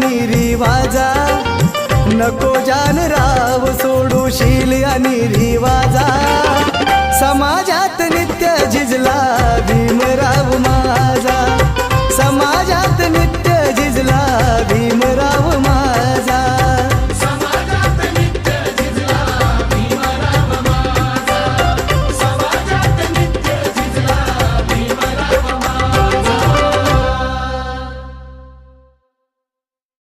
आणि रिवाजा, नको जानराव सोडू शील आणि रिवाजा। समाजात नित्य झिजला भीमराव माझा, समाजात नित्य झिजला भीमराव।